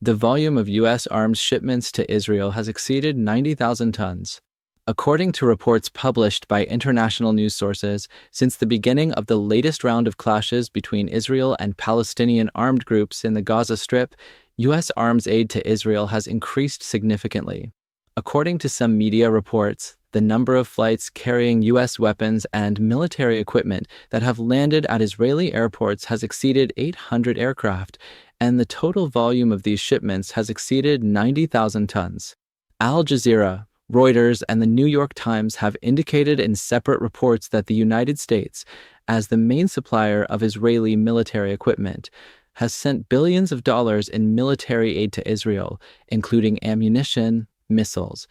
The volume of U.S. arms shipments to Israel has exceeded 90,000 tons. According to reports published by international news sources, since the beginning of the latest round of clashes between Israel and Palestinian armed groups in the Gaza Strip, U.S. arms aid to Israel has increased significantly. According to some media reports, the number of flights carrying U.S. weapons and military equipment that have landed at Israeli airports has exceeded 800 aircraft, and the total volume of these shipments has exceeded 90,000 tons. Al Jazeera, Reuters, and the New York Times have indicated in separate reports that the United States, as the main supplier of Israeli military equipment, has sent billions of dollars in military aid to Israel, including ammunition, missiles,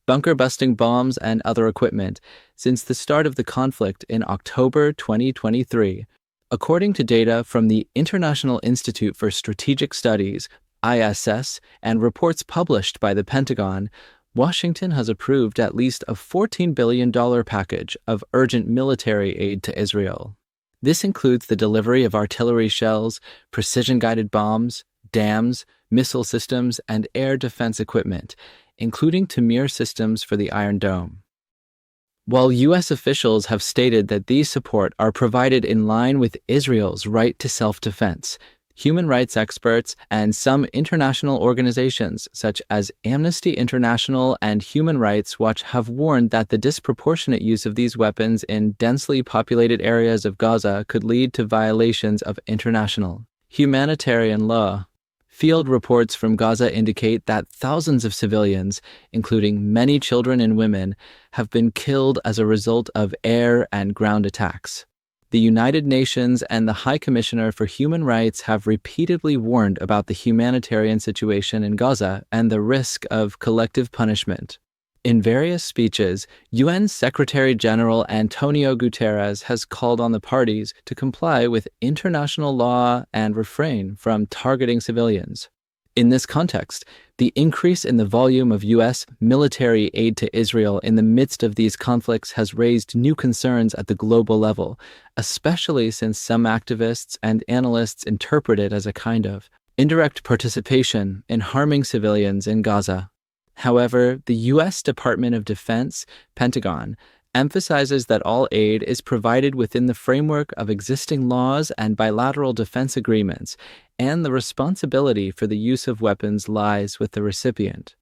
bunker-busting bombs, and other equipment, since the start of the conflict in October 2023. According to data from the International Institute for Strategic Studies, ISS, and reports published by the Pentagon, Washington has approved at least a $14 billion package of urgent military aid to Israel. This includes the delivery of artillery shells, precision-guided bombs, dams, missile systems, and air defense equipment, including Tamir systems for the Iron Dome. While U.S. officials have stated that these support are provided in line with Israel's right to self-defense, human rights experts and some international organizations such as Amnesty International and Human Rights Watch have warned that the disproportionate use of these weapons in densely populated areas of Gaza could lead to violations of international humanitarian law. Field reports from Gaza indicate that thousands of civilians, including many children and women, have been killed as a result of air and ground attacks. The United Nations and the High Commissioner for Human Rights have repeatedly warned about the humanitarian situation in Gaza and the risk of collective punishment. In various speeches, UN Secretary-General Antonio Guterres has called on the parties to comply with international law and refrain from targeting civilians. In this context, the increase in the volume of U.S. military aid to Israel in the midst of these conflicts has raised new concerns at the global level, especially since some activists and analysts interpret it as a kind of indirect participation in harming civilians in Gaza. However, the U.S. Department of Defense, Pentagon, emphasizes that all aid is provided within the framework of existing laws and bilateral defense agreements, and the responsibility for the use of weapons lies with the recipient.